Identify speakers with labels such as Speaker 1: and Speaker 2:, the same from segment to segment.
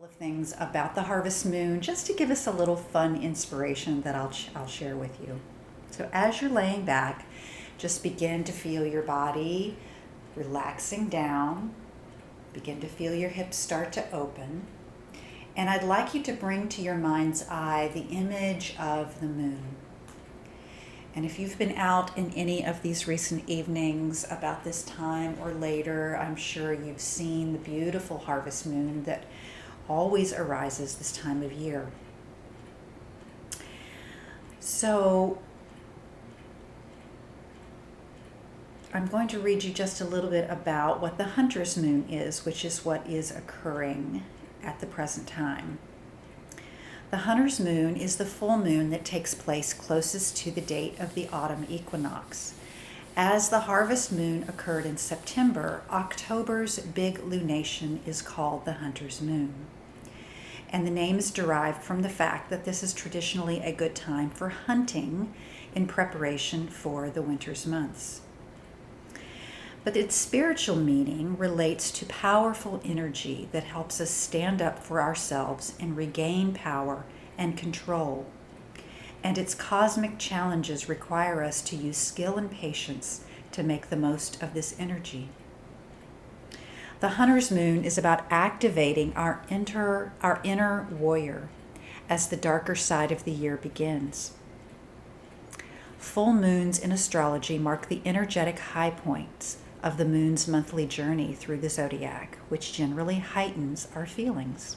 Speaker 1: Of things about the harvest moon just to give us a little fun inspiration that I'll share with you. So as you're laying back, just begin to feel your body relaxing down. Begin to feel your hips start to open. And I'd like you to bring to your mind's eye the image of the moon. And if you've been out in any of these recent evenings about this time or later, I'm sure you've seen the beautiful harvest moon that always arises this time of year. So I'm going to read you just a little bit about what the hunter's moon is, which is what is occurring at the present time. The hunter's moon is the full moon that takes place closest to the date of the autumn equinox. As the harvest moon occurred in September, October's big lunation is called the hunter's moon. And the name is derived from the fact that this is traditionally a good time for hunting in preparation for the winter's months. But its spiritual meaning relates to powerful energy that helps us stand up for ourselves and regain power and control. And its cosmic challenges require us to use skill and patience to make the most of this energy. The hunter's moon is about activating our inner warrior as the darker side of the year begins. Full moons in astrology mark the energetic high points of the moon's monthly journey through the zodiac, which generally heightens our feelings.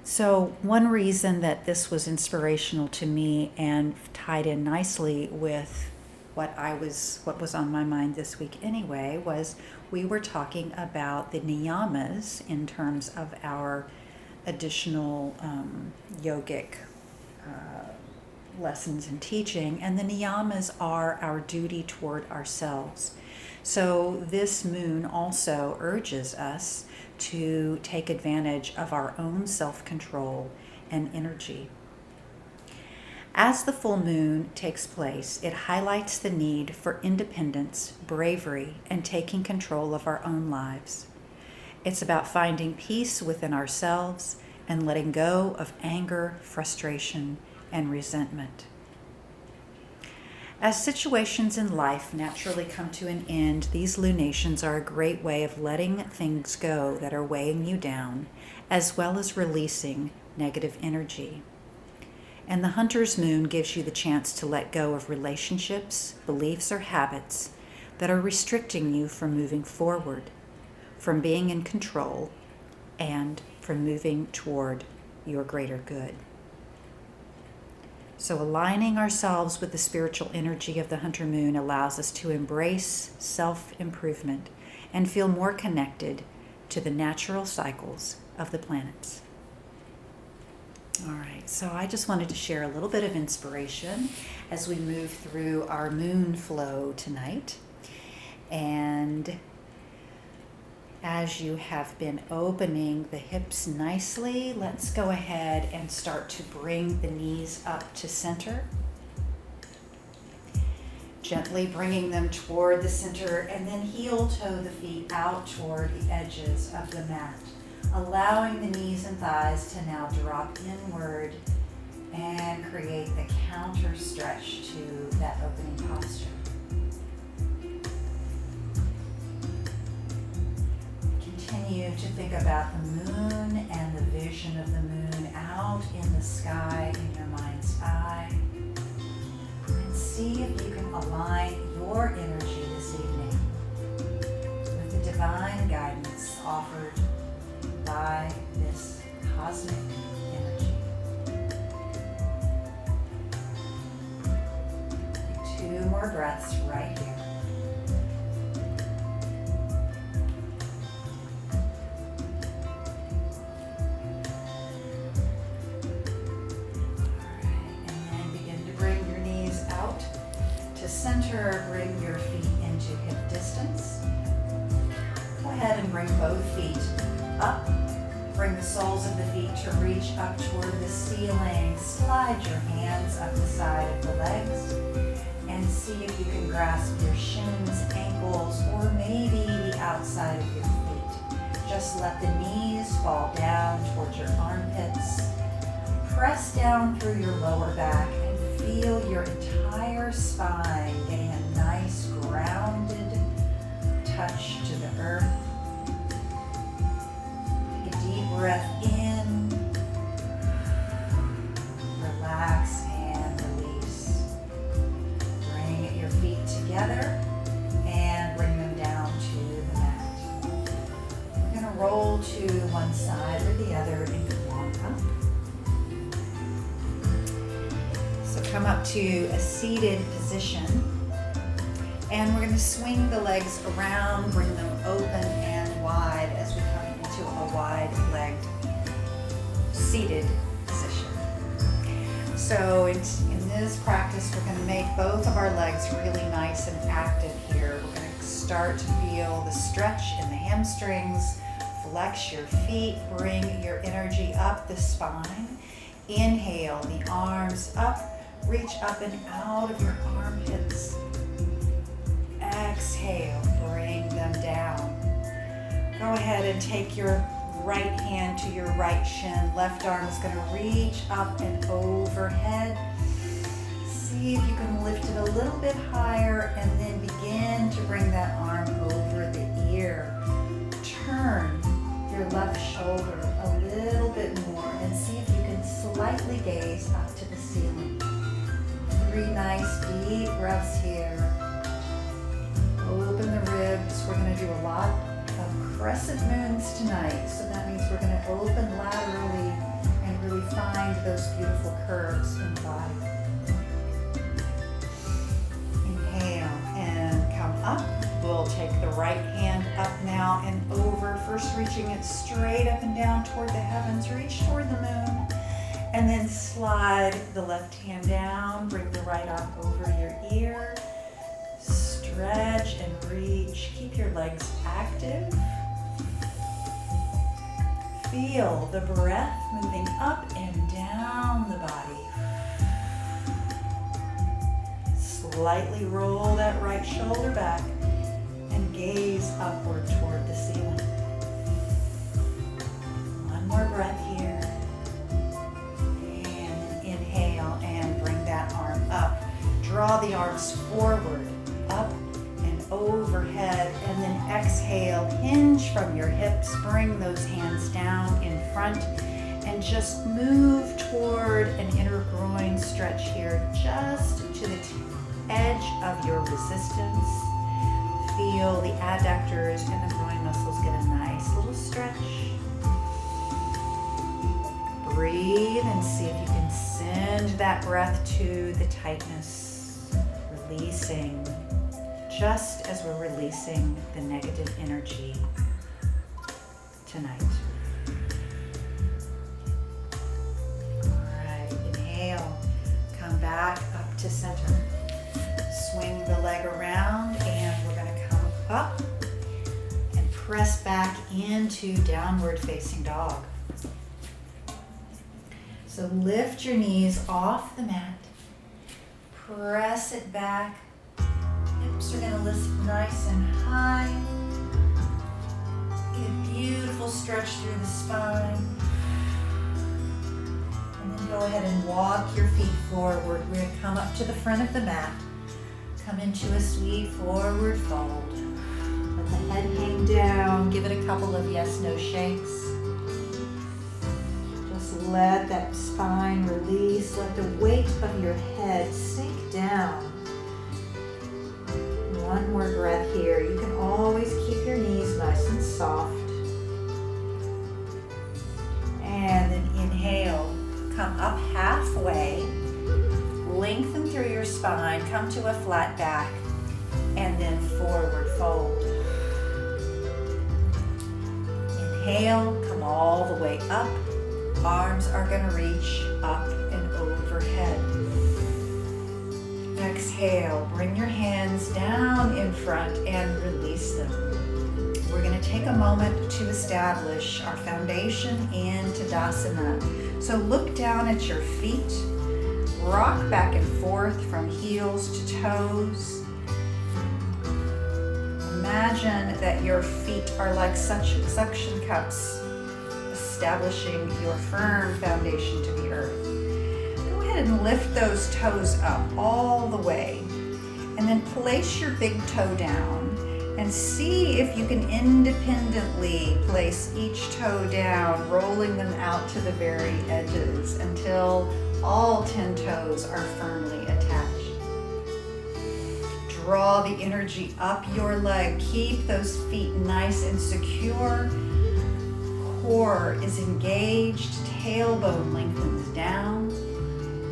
Speaker 1: So one reason that this was inspirational to me and tied in nicely with what was on my mind this week anyway was we were talking about the niyamas in terms of our additional yogic lessons and teaching, and the niyamas are our duty toward ourselves. So this moon also urges us to take advantage of our own self-control and energy. As the full moon takes place, it highlights the need for independence, bravery, and taking control of our own lives. It's about finding peace within ourselves and letting go of anger, frustration, and resentment. As situations in life naturally come to an end, these lunations are a great way of letting things go that are weighing you down, as well as releasing negative energy. And the hunter's moon gives you the chance to let go of relationships, beliefs, or habits that are restricting you from moving forward, from being in control, and from moving toward your greater good. So aligning ourselves with the spiritual energy of the hunter moon allows us to embrace self-improvement and feel more connected to the natural cycles of the planets. All right, so I just wanted to share a little bit of inspiration as we move through our moon flow tonight. And as you have been opening the hips nicely, let's go ahead and start to bring the knees up to center. Gently bringing them toward the center, and then heel toe the feet out toward the edges of the mat, allowing the knees and thighs to now drop inward and create the counter stretch to that opening posture. Continue to think about the moon and the vision of the moon out in the sky in your mind's eye, and see if you can align your energy this evening with the divine guidance offered by this cosmic energy. 2 more breaths right here. Center, bring your feet into hip distance. Go ahead and bring both feet up. Bring the soles of the feet to reach up toward the ceiling. Slide your hands up the side of the legs and see if you grasp your shins, ankles, or maybe the outside of your feet just let the knees fall down towards your armpits. Press down through your lower back and feel your entire spine getting a nice grounded touch to the earth. Take a deep breath in. Relax and release. Bring your feet together and bring them down to the mat. We're going to roll to one side or the other and walk up. So come up to a seated position, and we're going to swing the legs around, bring them open and wide as we come into a wide-legged seated position. So in this practice, we're going to make both of our legs really nice and active here. We're going to start to feel the stretch in the hamstrings. Flex your feet, bring your energy up the spine. Inhale, the arms up. Reach up and out of your armpits. Exhale, bring them down. Go ahead and take your right hand to your right shin. Left arm is going to reach up and overhead. See if you can lift it a little bit higher and then begin to bring that arm over the ear. Turn your left shoulder a little bit more and see if you can slightly gaze up to the ceiling. 3 nice deep breaths here. Open the ribs. We're going to do a lot of crescent moons tonight. So that means we're going to open laterally and really find those beautiful curves in the body. Inhale and come up. We'll take the right hand up now and over. First reaching it straight up and down toward the heavens. Reach toward the moon. And then slide the left hand down, bring the right arm over your ear, stretch and reach. Keep your legs active. Feel the breath moving up and down the body. Slightly roll that right shoulder back and gaze upward toward the ceiling. One more breath here. And bring that arm up. Draw the arms forward, up and overhead, and then exhale. Hinge from your hips. Bring those hands down in front and just move toward an inner groin stretch here, just to the edge of your resistance. Feel the adductors and the groin muscles get a nice little stretch. Breathe and see if you can send that breath to the tightness, releasing, just as we're releasing the negative energy tonight. All right, inhale, come back up to center. Swing the leg around and we're going to come up and press back into downward facing dog. So lift your knees off the mat, press it back, hips are going to lift nice and high, get a beautiful stretch through the spine, and then go ahead and walk your feet forward. We're going to come up to the front of the mat, come into a sweet forward fold, let the head hang down, give it a couple of yes-no shakes. Let that spine release. Let the weight of your head sink down. One more breath here. You can always keep your knees nice and soft. And then inhale. Come up halfway. Lengthen through your spine. Come to a flat back. And then forward fold. Inhale. Come all the way up. Arms are going to reach up and overhead. Exhale, bring your hands down in front and release them. We're going to take a moment to establish our foundation in Tadasana. So look down at your feet, rock back and forth from heels to toes. Imagine that your feet are like such suction cups, establishing your firm foundation to the earth. Go ahead and lift those toes up all the way, and then place your big toe down and see if you can independently place each toe down, rolling them out to the very edges until all 10 toes are firmly attached. Draw the energy up your leg. Keep those feet nice and secure. Core is engaged, tailbone lengthens down.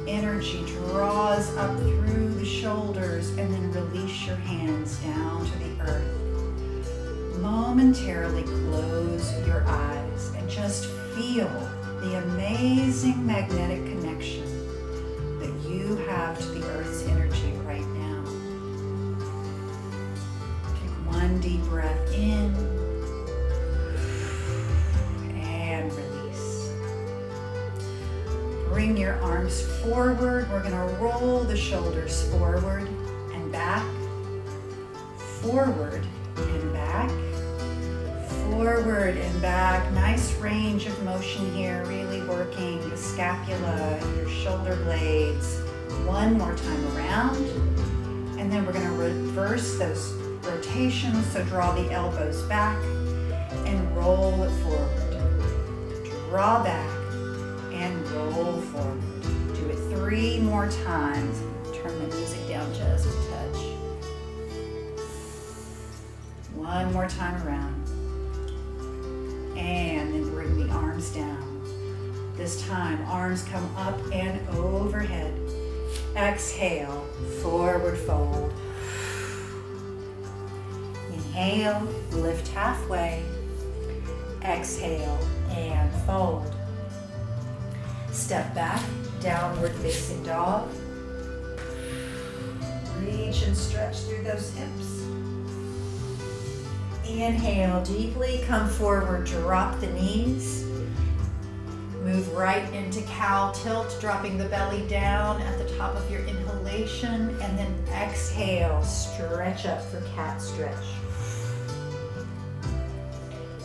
Speaker 1: Energy draws up through the shoulders, and then release your hands down to the earth. Momentarily close your eyes and just feel the amazing magnetic connection that you have to the earth's energy right now. Take one deep breath in and release. Bring your arms forward. We're going to roll the shoulders forward and back, forward and back, forward and back. Nice range of motion here, really working the scapula, your shoulder blades. One more time around, and then we're going to reverse those rotations. So draw the elbows back and roll it forward. Draw back and roll forward. Do it 3 more times. Turn the music down just a touch. One more time around. And then bring the arms down. This time, arms come up and overhead. Exhale, forward fold. Inhale, lift halfway. Exhale and fold. Step back, downward facing dog. Reach and stretch through those hips. Inhale deeply, come forward, drop the knees. Move right into cow tilt, dropping the belly down at the top of your inhalation, and then exhale, stretch up for cat stretch.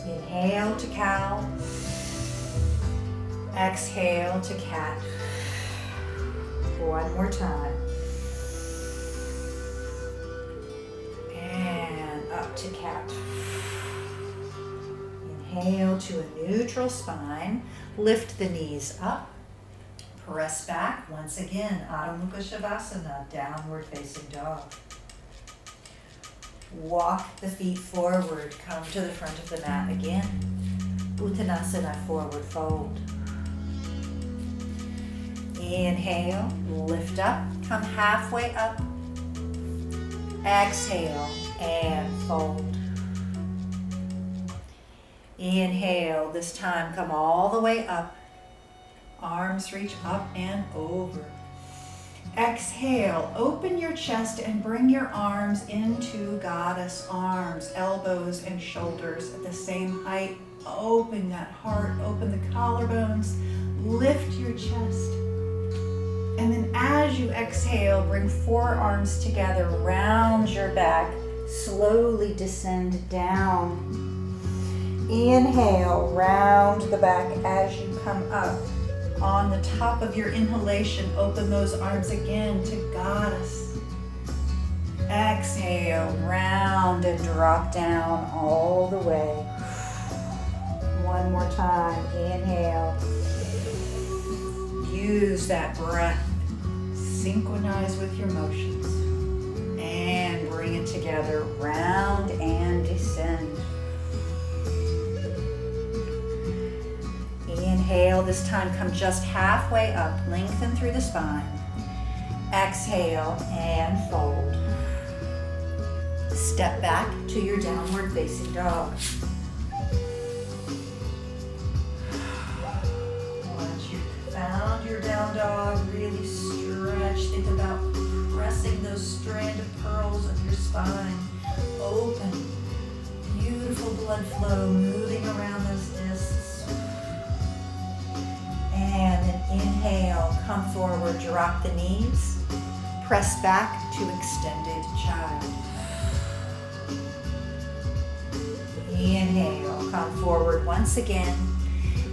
Speaker 1: Inhale to cow. Exhale to cat. One more time. And up to cat. Inhale to a neutral spine. Lift the knees up. Press back. Once again, Adho Mukha Shavasana, downward facing dog. Walk the feet forward. Come to the front of the mat again. Uttanasana, forward fold. Inhale, lift up, come halfway up. Exhale and fold. Inhale, this time come all the way up. Arms reach up and over. Exhale, open your chest and bring your arms into goddess arms, elbows and shoulders at the same height. Open that heart, open the collarbones, lift your chest. And then as you exhale, bring forearms together, round your back, slowly descend down. Inhale, round the back as you come up. On the top of your inhalation, open those arms again to goddess. Exhale, round and drop down all the way. One more time, inhale. Use that breath. Synchronize with your motions. And bring it together, round and descend. Inhale, this time come just halfway up, lengthen through the spine. Exhale and fold. Step back to your downward facing dog. Once you've found your down dog, really stretch. Think about pressing those strand of pearls of your spine open. Beautiful blood flow moving around those discs. And then inhale, come forward, drop the knees, press back to extended child. come forward once again,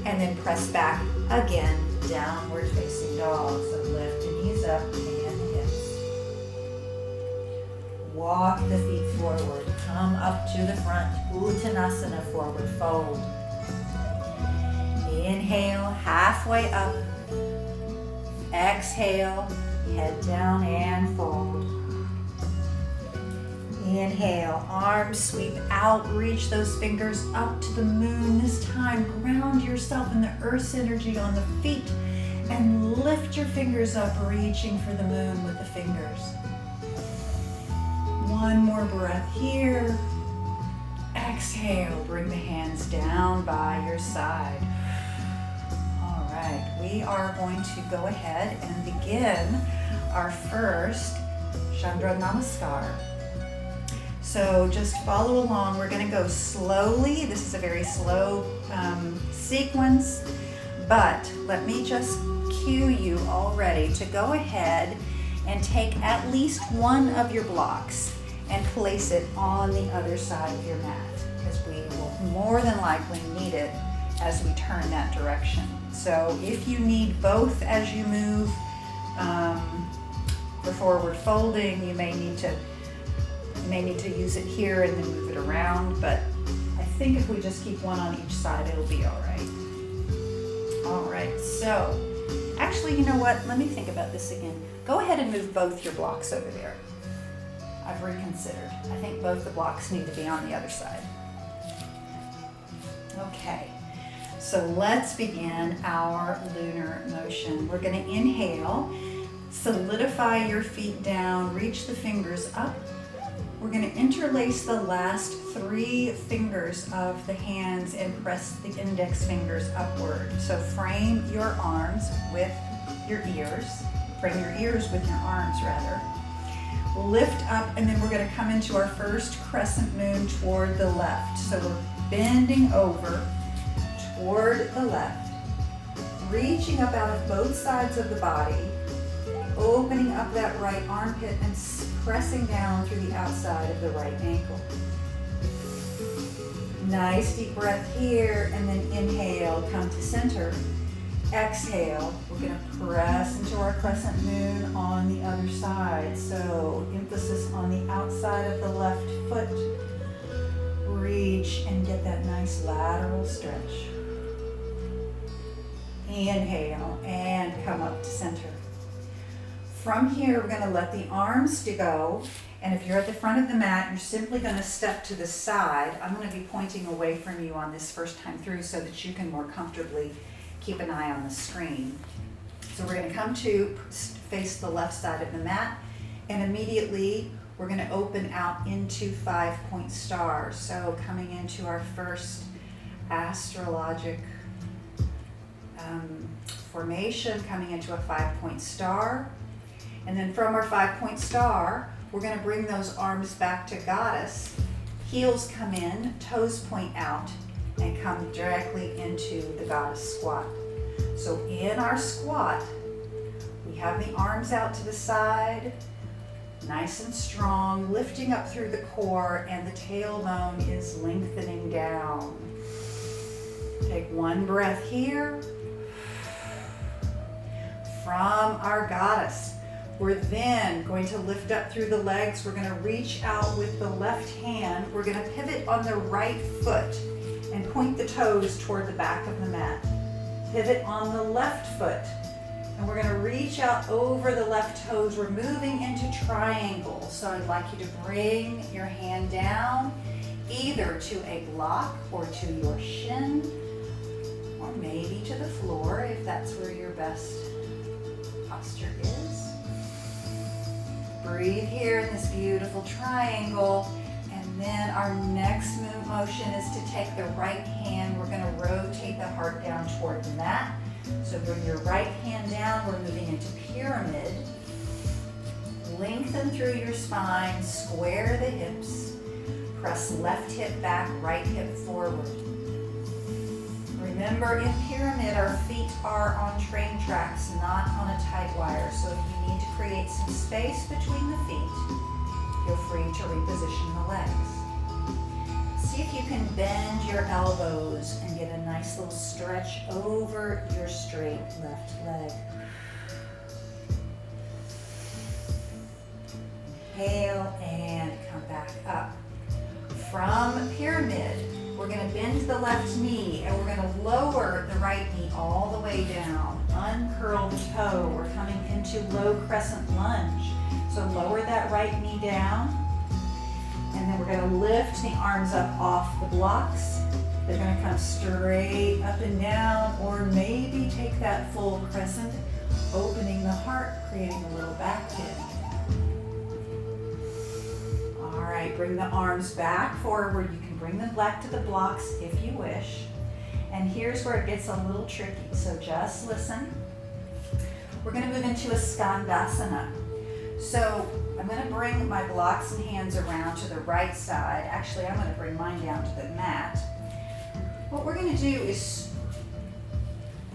Speaker 1: and then press back again, downward facing dog. So lift the knees up and the hips. Walk the feet forward, come up to the front, Uttanasana, forward fold. Inhale, halfway up. Exhale, head down and fold. Inhale, arms sweep out, reach those fingers up to the moon. This time, ground yourself in the earth's energy on the feet and lift your fingers up, reaching for the moon with the fingers. One more breath here. Exhale, bring the hands down by your side. All right, we are going to go ahead and begin our first Chandra Namaskar. So just follow along. We're going to go slowly. This is a very slow sequence, but let me just cue you already to go ahead and take at least one of your blocks and place it on the other side of your mat, because we will more than likely need it as we turn that direction. So if you need both as you move for forward folding, you may need to use it here and then move it around, but I think if we just keep one on each side, it'll be all right. All right, so actually, you know what? Let me think about this again. Go ahead and move both your blocks over there. I've reconsidered. I think both the blocks need to be on the other side. Okay, so let's begin our lunar motion. We're going to inhale, solidify your feet down, reach the fingers up. We're going to interlace the last 3 fingers of the hands and press the index fingers upward. So frame your arms with your ears. Frame your ears with your arms, rather. Lift up, and then we're going to come into our first crescent moon toward the left. So we're bending over toward the left, reaching up out of both sides of the body, opening up that right armpit and pressing down through the outside of the right ankle. Nice deep breath here, and then inhale, come to center. Exhale, we're going to press into our crescent moon on the other side. So emphasis on the outside of the left foot. Reach and get that nice lateral stretch. Inhale and come up to center. From here, we're going to let the arms go, and if you're at the front of the mat, you're simply going to step to the side. I'm going to be pointing away from you on this first time through so that you can more comfortably keep an eye on the screen. So we're going to come to face the left side of the mat, and immediately we're going to open out into 5-point stars. So coming into our first astrologic formation, coming into a 5-point star. And then from our 5-point star, we're going to bring those arms back to goddess. Heels come in, toes point out, and come directly into the goddess squat. So in our squat, we have the arms out to the side, nice and strong, lifting up through the core, and the tailbone is lengthening down. Take one breath here. From our goddess, we're then going to lift up through the legs. We're going to reach out with the left hand. We're going to pivot on the right foot and point the toes toward the back of the mat. Pivot on the left foot, and we're going to reach out over the left toes. We're moving into triangle. So I'd like you to bring your hand down either to a block or to your shin, or maybe to the floor if that's where your best posture is. Breathe here in this beautiful triangle, and then our next motion is to take the right hand. We're going to rotate the heart down toward the mat. So bring your right hand down. We're moving into pyramid. Lengthen through your spine, square the hips. Press left hip back, right hip forward. Remember, in pyramid, our feet are on train tracks, not on a tight wire. So if you need to create some space between the feet, feel free to reposition the legs. See if you can bend your elbows and get a nice little stretch over your straight left leg. Inhale and come back up. From pyramid, we're going to bend the left knee and we're going to lower the right knee all the way down. Uncurl the toe. We're coming into low crescent lunge. So lower that right knee down. And then we're going to lift the arms up off the blocks. They're going to come straight up and down, or maybe take that full crescent, opening the heart, creating a little back bend. All right, bring the arms back forward. You can bring them back to the blocks if you wish. And here's where it gets a little tricky, so just listen. We're going to move into a skandasana. So I'm going to bring my blocks and hands around to the right side. Actually, I'm going to bring mine down to the mat. What we're going to do is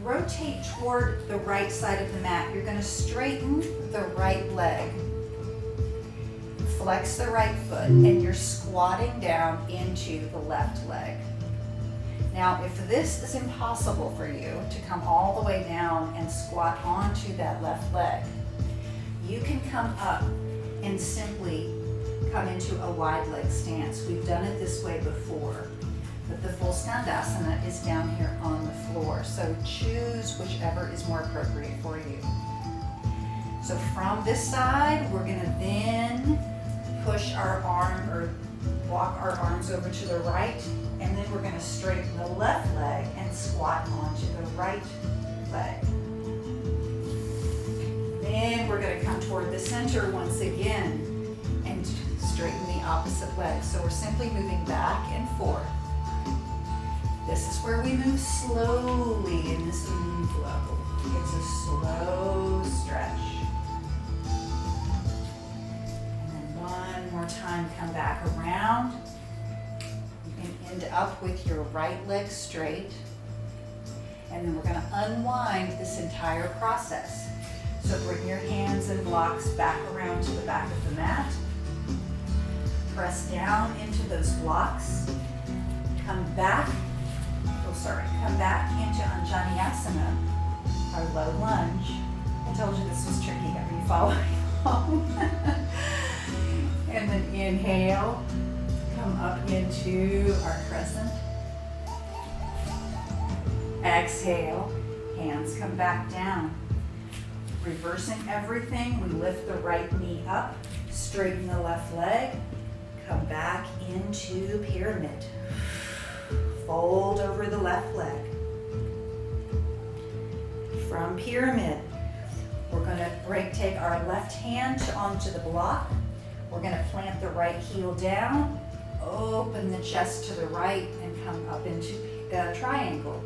Speaker 1: rotate toward the right side of the mat. You're going to straighten the right leg, flex the right foot, and you're squatting down into the left leg. Now, if this is impossible for you to come all the way down and squat onto that left leg, you can come up and simply come into a wide leg stance. We've done it this way before, but the full skandasana is down here on the floor. So choose whichever is more appropriate for you. So from this side, we're gonna then push our arm or walk our arms over to the right, and then we're gonna straighten the left leg and squat onto the right leg. Then we're going to come toward the center once again and straighten the opposite leg. So we're simply moving back and forth. This is where we move slowly in this flow. It's a slow stretch. And then one more time, come back around. You can end up with your right leg straight. And then we're going to unwind this entire process. So bring your hands and blocks back around to the back of the mat. Press down into those blocks. Come back into Anjaneyasana, our low lunge. I told you this was tricky. Are you following along? And then inhale, come up into our crescent. Exhale, hands come back down. Reversing everything, we lift the right knee up, straighten the left leg, come back into pyramid. Fold over the left leg. From pyramid, we're going to take our left hand onto the block. We're going to plant the right heel down, open the chest to the right, and come up into triangle.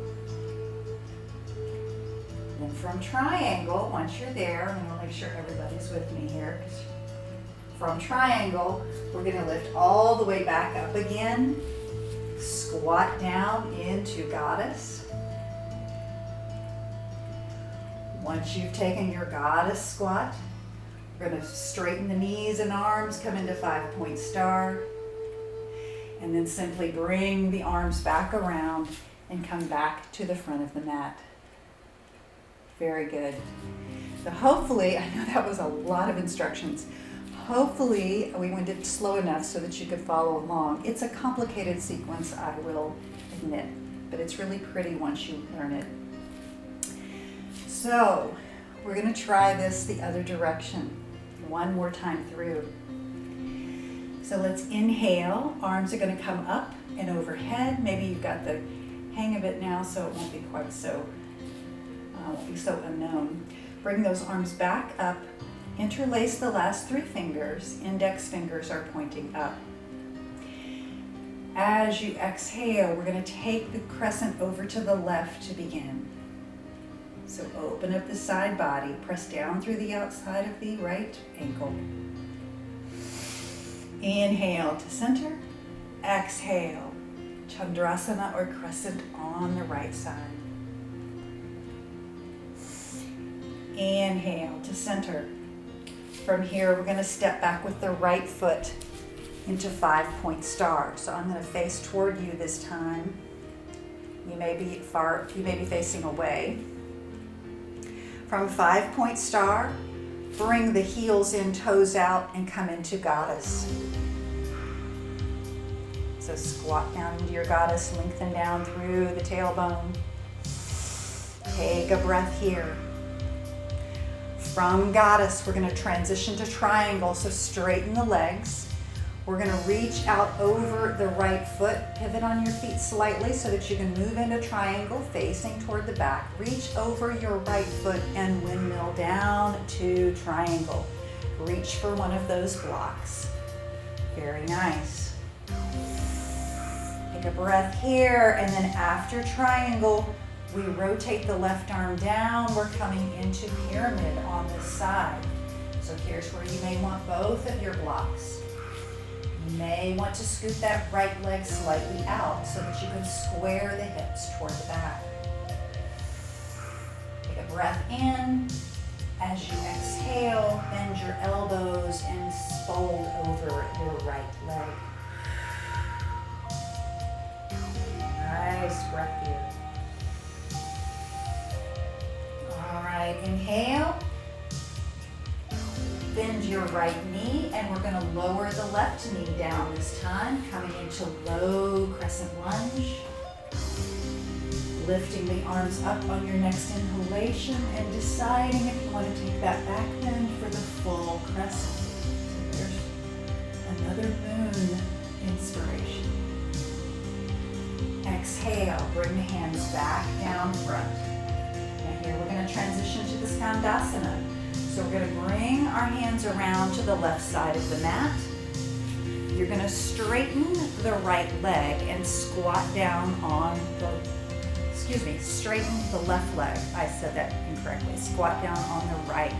Speaker 1: Then from triangle, once you're there, and we'll make sure everybody's with me here. From triangle, we're going to lift all the way back up again. Squat down into goddess. Once you've taken your goddess squat, we're going to straighten the knees and arms, come into 5-point star, and then simply bring the arms back around and come back to the front of the mat. Very good. So hopefully, I know that was a lot of instructions. Hopefully we went it slow enough so that you could follow along. It's a complicated sequence, I will admit, but it's really pretty once you learn it. So we're going to try this the other direction one more time through. So let's inhale. Arms are going to come up and overhead. Maybe you've got the hang of it now, so it won't be quite so unknown. Bring those arms back up. Interlace the last 3 fingers. Index fingers are pointing up. As you exhale, we're going to take the crescent over to the left to begin. So open up the side body. Press down through the outside of the right ankle. Inhale to center. Exhale. Chandrasana or crescent on the right side. Inhale to center. From here, we're going to step back with the right foot. into 5-point star. So I'm going to face toward you this time. You may be facing away. From 5-point star, bring the heels in, toes out, and come into goddess. So squat down into your goddess, lengthen down through the tailbone. Take a breath here. From goddess, we're going to transition to triangle, so straighten the legs. We're going to reach out over the right foot, pivot on your feet slightly so that you can move into triangle facing toward the back. Reach over your right foot and windmill down to triangle. Reach for one of those blocks. Very nice. Take a breath here, and then after triangle, we rotate the left arm down. We're coming into pyramid on this side. So here's where you may want both of your blocks. You may want to scoot that right leg slightly out so that you can square the hips toward the back. Take a breath in. As you exhale, bend your elbows and fold over your right leg. Nice breath here. All right, inhale. Bend your right knee, and we're going to lower the left knee down this time, coming into low crescent lunge. Lifting the arms up on your next inhalation and deciding if you want to take that back bend for the full crescent. So there's another moon inspiration. Exhale, bring the hands back down front. Now here we're going to transition to the Skandasana. So we're going to bring our hands around to the left side of the mat. You're going to straighten the right leg and squat down on straighten the left leg. I said that incorrectly. Squat down on the right.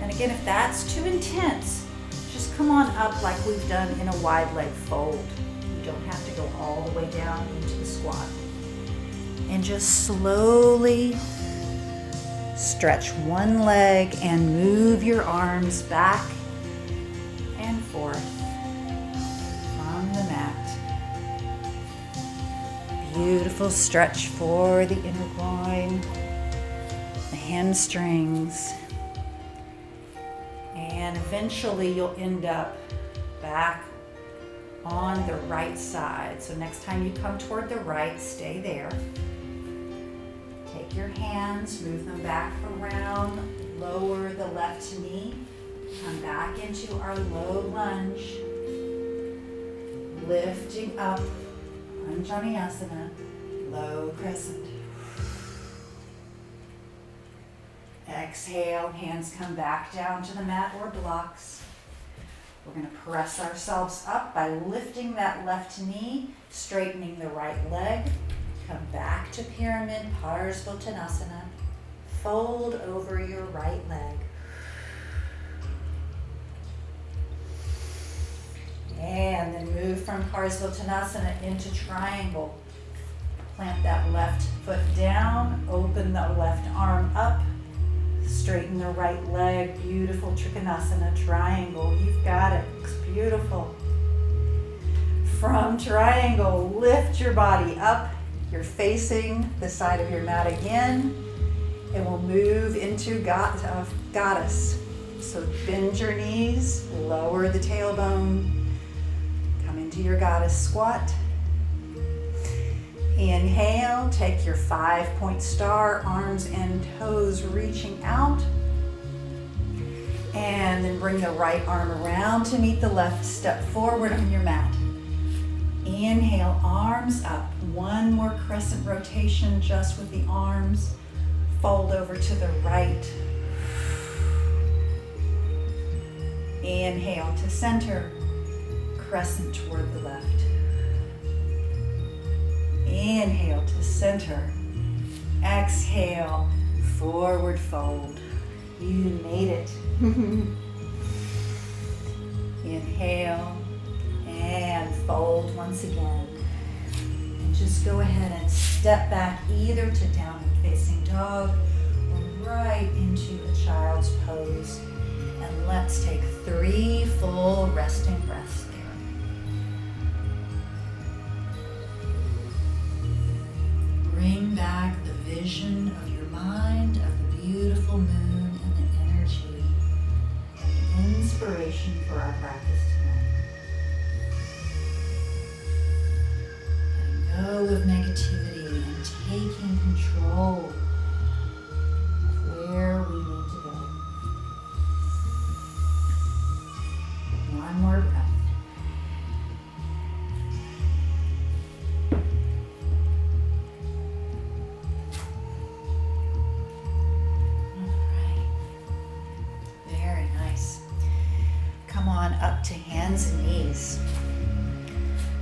Speaker 1: And again, if that's too intense, just come on up like we've done in a wide leg fold. You don't have to go all the way down into the squat. And just slowly stretch one leg and move your arms back and forth on the mat. Beautiful stretch for the inner groin, the hamstrings, and eventually you'll end up back on the right side. So next time you come toward the right, stay there. Take your hands, move them back around, lower the left knee, come back into our low lunge, lifting up, Anjaneyasana, low crescent. Exhale, hands come back down to the mat or blocks. We're going to press ourselves up by lifting that left knee, straightening the right leg. Come back to pyramid, Parsvottanasana. Fold over your right leg. And then move from Parsvottanasana into triangle. Plant that left foot down, open the left arm up, straighten the right leg. Beautiful Trikonasana triangle. You've got it. Looks beautiful. From triangle, lift your body up. You're facing the side of your mat again, and we'll move into goddess. So bend your knees, lower the tailbone, come into your goddess squat. Inhale, take your 5-point star, arms and toes reaching out. And then bring the right arm around to meet the left. Step forward on your mat. Inhale, arms up. One more crescent rotation just with the arms. Fold over to the right. Inhale to center. Crescent toward the left. Inhale to center. Exhale, forward fold. You made it. Inhale and fold once again. And just go ahead and step back either to downward facing dog or right into a child's pose. And let's take 3 full resting breaths there. vision of your mind of the beautiful moon and the energy and the inspiration for our practice tonight. Letting go of negativity and taking control of where we need to go. One more breath. Up to hands and knees.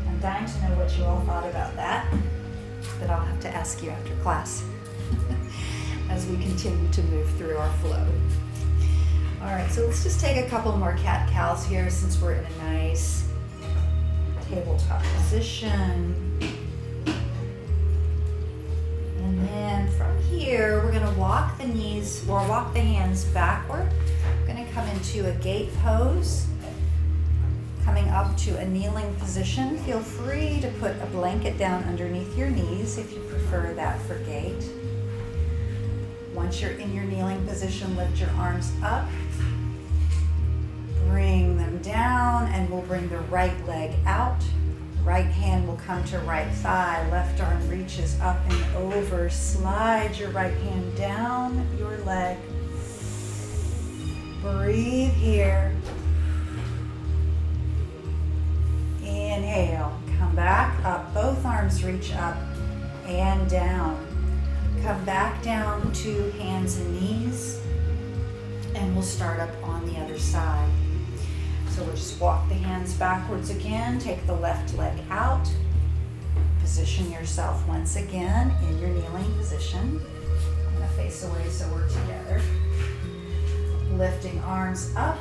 Speaker 1: I'm dying to know what you all thought about that, but I'll have to ask you after class as we continue to move through our flow. All right, so let's just take a couple more cat-cows here since we're in a nice tabletop position. And then from here, we're gonna walk the knees or walk the hands backward. We're gonna come into a gate pose. Coming up to a kneeling position, feel free to put a blanket down underneath your knees if you prefer that for gait. Once you're in your kneeling position, lift your arms up, bring them down, and we'll bring the right leg out. Right hand will come to right thigh, left arm reaches up and over. Slide your right hand down your leg. Breathe here. Inhale, come back up, both arms reach up and down. Come back down to hands and knees, and we'll start up on the other side. So we'll just walk the hands backwards again, take the left leg out, position yourself once again in your kneeling position. I'm gonna face away so we're together. Lifting arms up.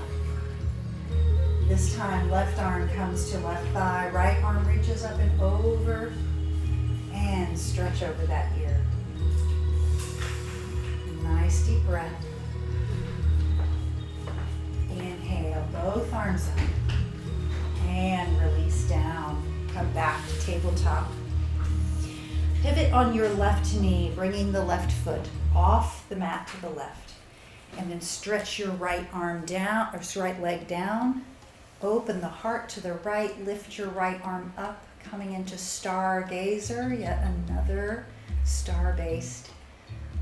Speaker 1: This time, left arm comes to left thigh, right arm reaches up and over, and stretch over that ear. Nice deep breath. Inhale, both arms up, and release down. Come back to tabletop. Pivot on your left knee, bringing the left foot off the mat to the left, and then stretch your right arm down, or right leg down. Open the heart to the right, lift your right arm up, coming into stargazer, yet another star-based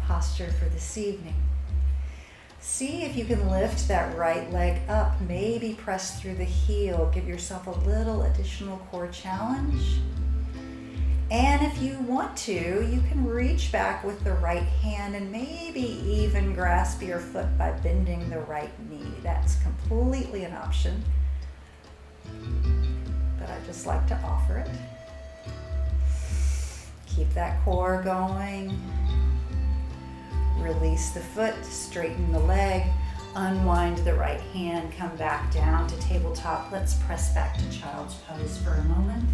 Speaker 1: posture for this evening. See if you can lift that right leg up, maybe press through the heel, give yourself a little additional core challenge. And if you want to, you can reach back with the right hand and maybe even grasp your foot by bending the right knee. That's completely an option, but I just like to offer it. Keep that core going. Release the foot, straighten the leg, unwind the right hand, come back down to tabletop. Let's press back to child's pose for a moment.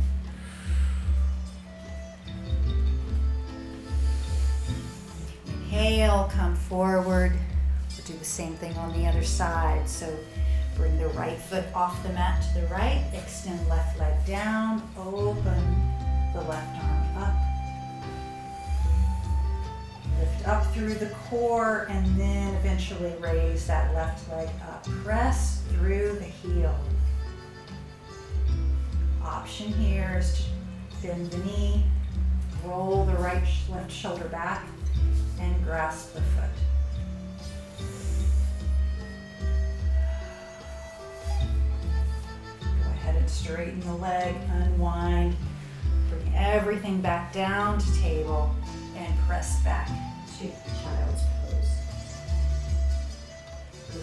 Speaker 1: Inhale, come forward. We'll do the same thing on the other side. So bring the right foot off the mat to the right, extend left leg down, open the left arm up. Lift up through the core and then eventually raise that left leg up. Press through the heel. Option here is to bend the knee, roll the left shoulder back, and grasp the foot. Go ahead and straighten the leg, unwind, bring everything back down to table, and press back to child's pose.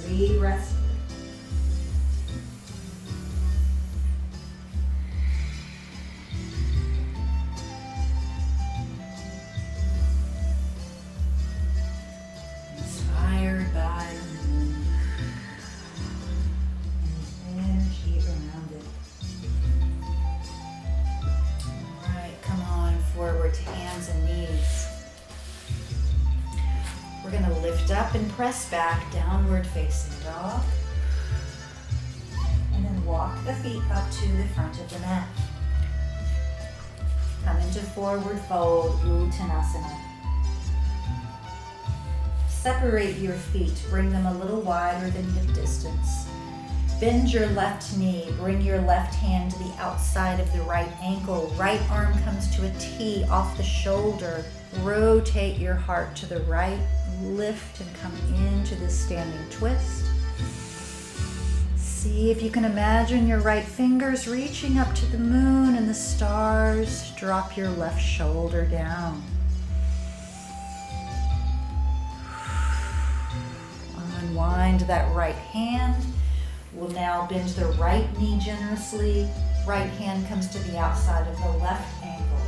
Speaker 1: Re-rest. Inspired by the moon and the energy around it. All right, come on forward to hands and knees. We're going to lift up and press back, downward facing dog. And then walk the feet up to the front of the mat. Come into forward fold, Uttanasana. separate your feet. Bring them a little wider than hip distance. Bend your left knee. Bring your left hand to the outside of the right ankle. Right arm comes to a T off the shoulder. Rotate your heart to the right. Lift and come into this standing twist. See if you can imagine your right fingers reaching up to the moon and the stars. Drop your left shoulder down. Unwind that right hand. We'll now bend the right knee generously. Right hand comes to the outside of the left ankle.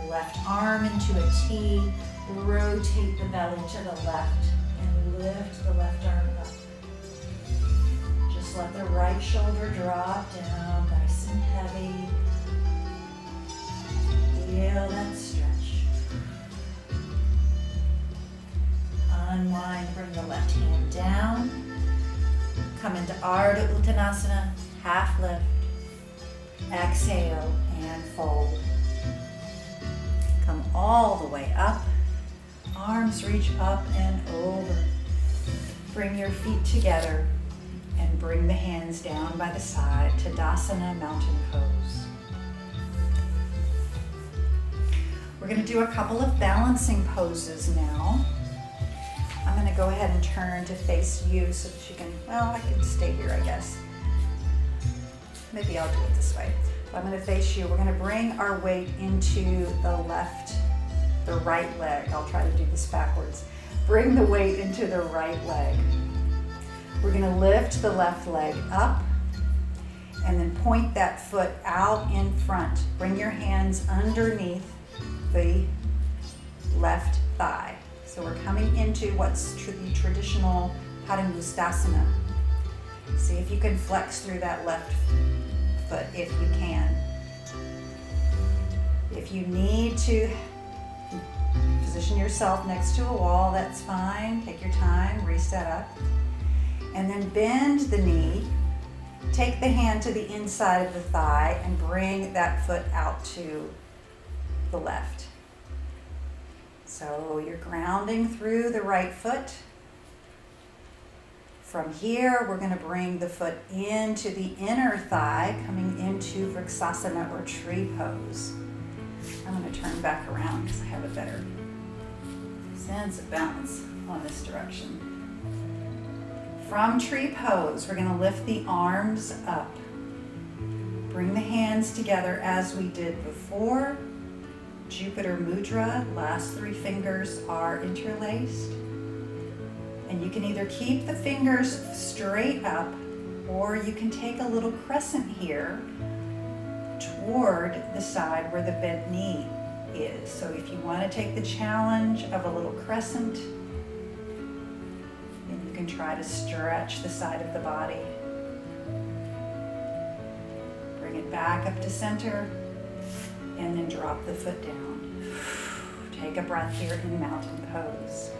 Speaker 1: Left arm into a T. Rotate the belly to the left and lift the left arm up. Just let the right shoulder drop down, nice and heavy. Feel that stretch. Unwind, bring the left hand down. Come into Ardha Uttanasana, half lift. Exhale and fold. Come all the way up. Arms reach up and over. Bring your feet together and bring the hands down by the side. Tadasana, mountain pose. We're going to do a couple of balancing poses now. I'm going to go ahead and turn to face you so that you can, well, I can stay here, I guess. Maybe I'll do it this way. I'm going to face you. We're going to bring our weight into the right leg. I'll try to do this backwards. Bring the weight into the right leg. We're going to lift the left leg up and then point that foot out in front. Bring your hands underneath the left thigh. So we're coming into what's the traditional Padangusthasana. See if you can flex through that left foot if you can. If you need to position yourself next to a wall, that's fine. Take your time, reset up. And then bend the knee. Take the hand to the inside of the thigh and bring that foot out to the left. So you're grounding through the right foot. From here, we're going to bring the foot into the inner thigh, coming into Vrksasana or tree pose. I'm going to turn back around because I have a better sense of balance on this direction. From tree pose, we're going to lift the arms up. Bring the hands together as we did before. Jupiter Mudra, last three fingers are interlaced. And you can either keep the fingers straight up or you can take a little crescent here toward the side where the bent knee is. So if you want to take the challenge of a little crescent, then you can try to stretch the side of the body. Bring it back up to center and then drop the foot down. Take a breath here in mountain pose.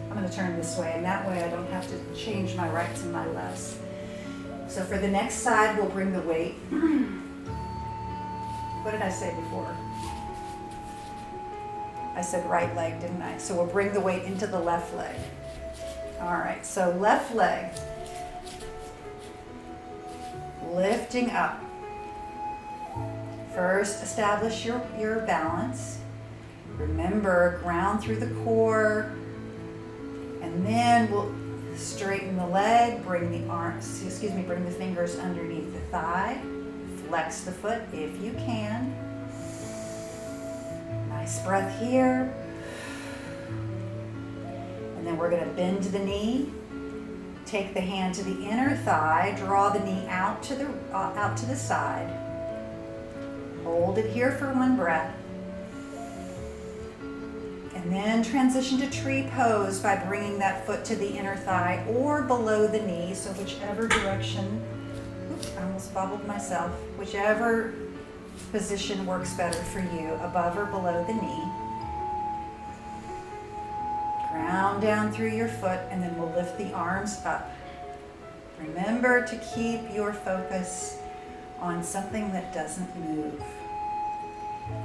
Speaker 1: I'm going to turn this way, and that way I don't have to change my rights and my lefts. So for the next side, we'll bring the weight. What did I say before? I said right leg, didn't I? So we'll bring the weight into the left leg. All right, so left leg. Lifting up. First, establish your balance. Remember, ground through the core. And then we'll straighten the leg, bring the fingers underneath the thigh. Flex the foot if you can. Nice breath here. And then we're going to bend the knee. Take the hand to the inner thigh. Draw the knee out to the side. Hold it here for one breath. And then transition to tree pose by bringing that foot to the inner thigh or below the knee. So whichever direction, I almost bobbled myself, whichever position works better for you, above or below the knee. Ground down through your foot and then we'll lift the arms up. Remember to keep your focus on something that doesn't move.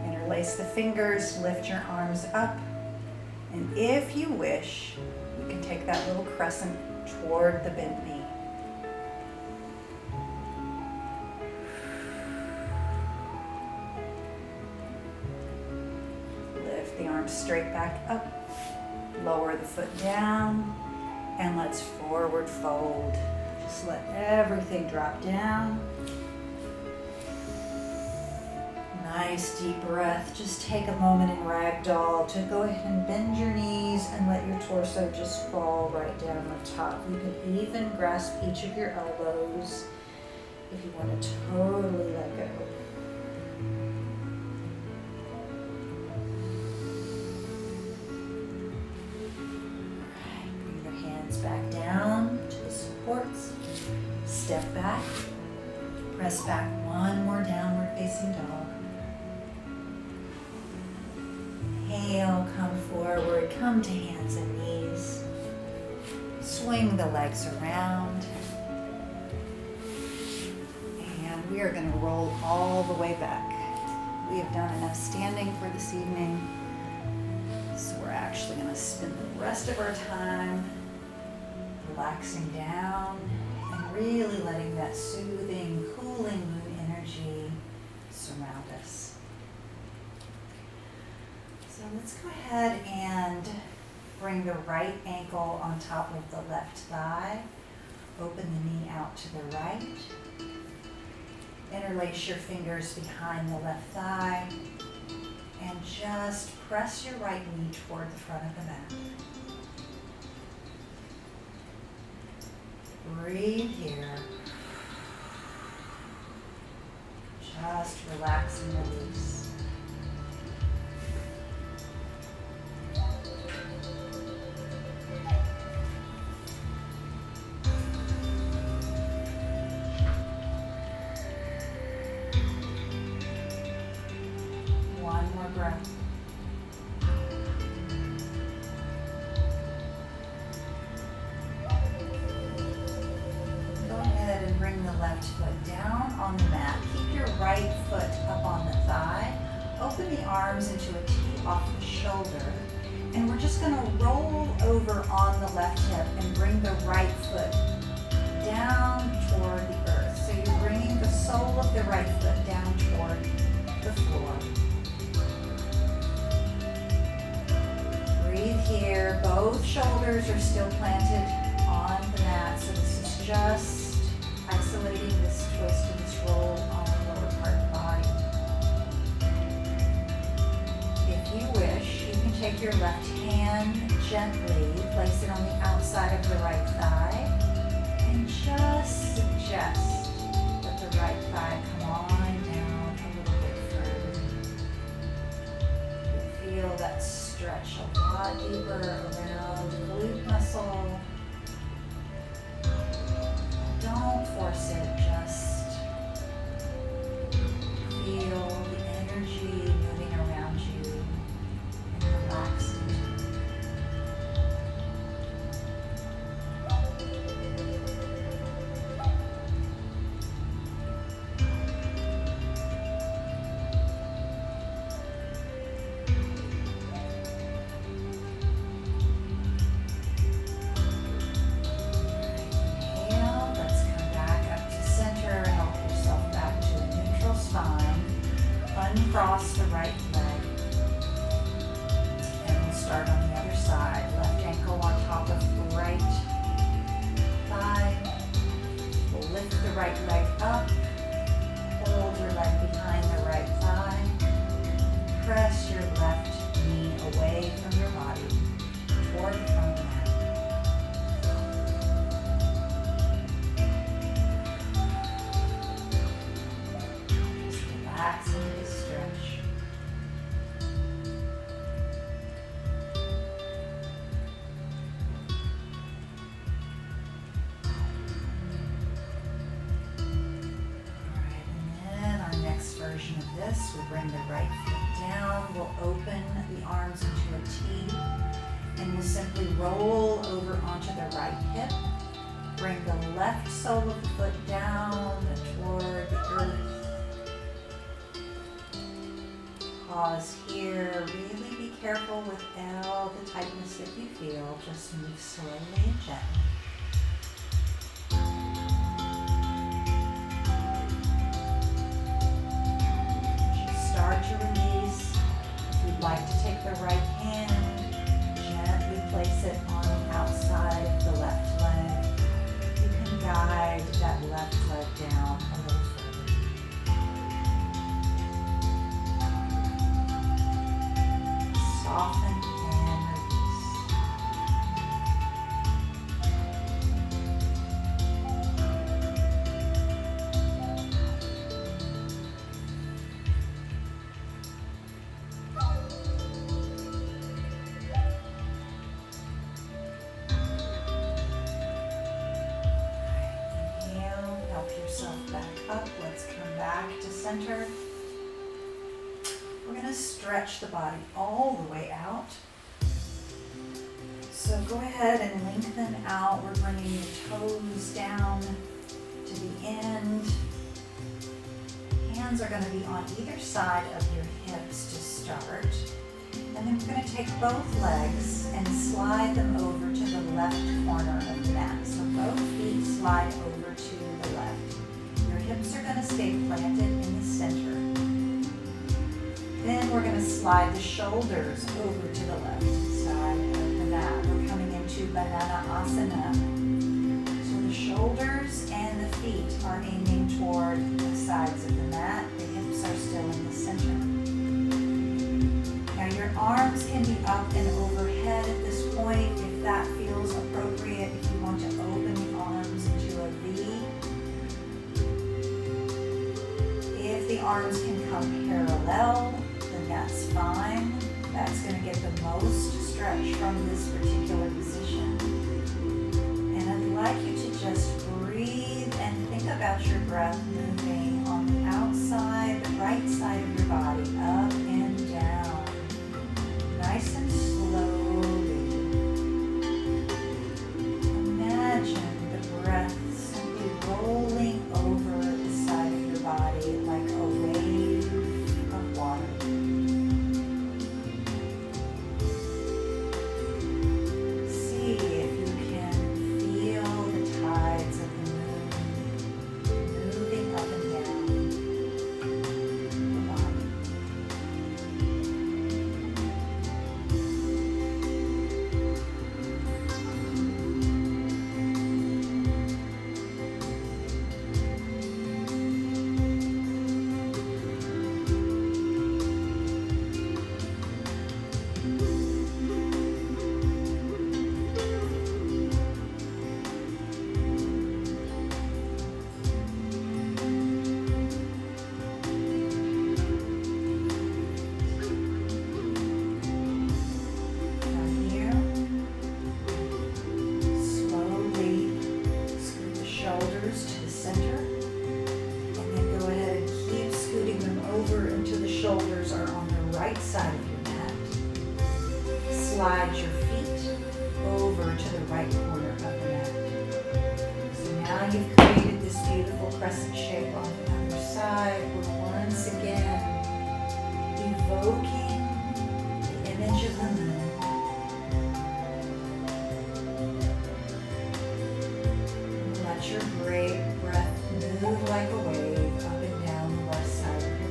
Speaker 1: Interlace the fingers, lift your arms up, And if you wish, you can take that little crescent toward the bent knee. Lift the arms straight back up. Lower the foot down. And let's forward fold. Just let everything drop down. Nice deep breath. Just take a moment in ragdoll to go ahead and bend your knees and let your torso just fall right down on top. You can even grasp each of your elbows if you want to totally let go. Back down to the supports. Step back. Press back one more downward facing dog. Inhale, come forward, come to hands and knees. Swing the legs around. And we are going to roll all the way back. We have done enough standing for this evening. So we're actually going to spend the rest of our time relaxing down and really letting that soothing, cooling moon energy surround us. So let's go ahead and bring the right ankle on top of the left thigh. Open the knee out to the right. Interlace your fingers behind the left thigh and just press your right knee toward the front of the mat. Breathe here. Just relax and release. One more breath. Bring the left foot down on the mat. Keep your right foot up on the thigh. Open the arms into a T off the shoulder. And we're just going to roll over on the left hip and bring the right foot down toward the earth. So you're bringing the sole of the right foot down toward the floor. Breathe here. Both shoulders are still planted on the mat. So this is just isolating this twist and this roll on the lower part of the body. If you wish, you can take your left hand gently, place it on the outside of the right thigh, and just suggest that the right thigh come on down a little bit further. You'll feel that stretch a lot deeper around the glute muscle. Don't force it, just feel the energy moving around you and relax into it. Uncross the right leg, and we'll start on the other side. Left ankle on top of the right thigh. We'll lift the right leg up, hold your leg behind the right thigh, press your left knee away from your body toward the front of the mat. Relax into the stretch. Alright, and then our next version of this, we bring the right foot down, we'll open the arms into a T, and we'll simply roll over onto the right hip. Bring the left sole of the foot down toward the earth. pause here. Really be careful with all the tightness that you feel. Just move slowly and gently. Start to release. If you'd like to take the right hand, gently place it on the outside of the left leg. You can guide that left leg down a little further. Soften and release. Center. We're going to stretch the body all the way out. So go ahead and lengthen out. We're bringing your toes down to the end. Hands are going to be on either side of your hips to start. And then we're going to take both legs and slide them over to the left corner of the mat. So both feet slide over to the left. Hips are going to stay planted in the center. Then we're going to slide the shoulders over to the left side of the mat. We're coming into Banana Asana. So the shoulders and the feet are aiming toward the sides of the mat. The hips are still in the center. Now your arms can be up and overhead at this point if that feels appropriate. If you want to open the arms into a V. If the arms can come parallel, then that's fine. That's going to get the most stretch from this particular position. And I'd like you to just breathe and think about your breath moving on the outside, the right side of your body, up and down. Nice and slowly. Imagine the breath simply rolling over the side of your body like a wave of water. See if you can feel the tides of the moon moving up and down the body. Shoulders are on the right side of your mat. Slide your feet over to the right corner of the mat. So now you've created this beautiful crescent shape on the other side. We're once again evoking the image of the moon. And let your great breath move like a wave up and down the left side of your body.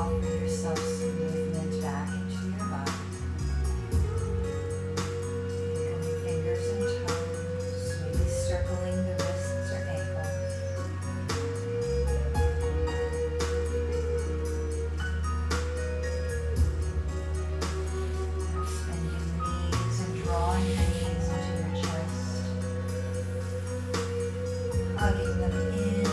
Speaker 1: offer yourself some movement back into your body. Wiggling fingers and toes, maybe circling the wrists or ankles. Now spending your knees and drawing your knees into your chest. Hugging them in.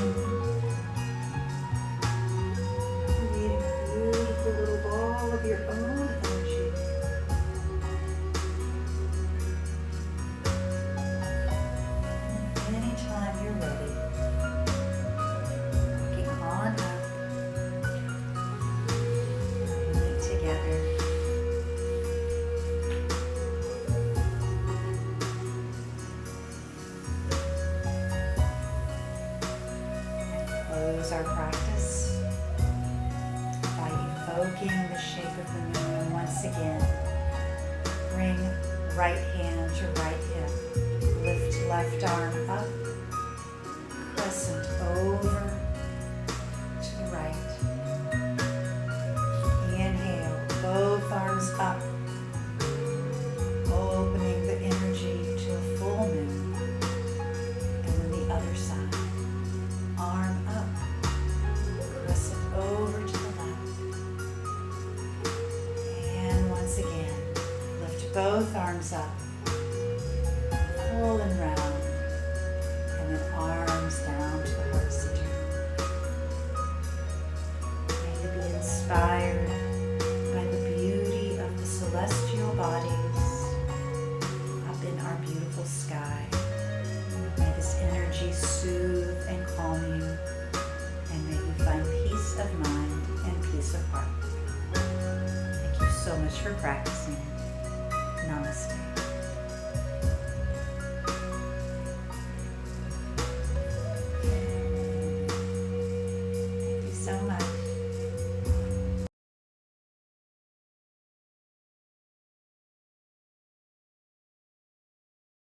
Speaker 1: Creating a beautiful little ball of your own energy. And anytime you're ready, walking on up, bringing it together. Close our practice by evoking the shape of the moon once again. Bring right hand to right hip. Lift left arm up. Crescent over to the right. Inhale, both arms up. Opening the energy to a full moon. And then the other side. Arm up, crescent over to the left. And once again, lift both arms up, full and round, and then arms down to the heart center. May you be inspired by the beauty of the celestial bodies up in our beautiful sky. May this energy soothe and calm you, and may you find peace of mind and peace of heart. Thank you so much for practicing. Namaste.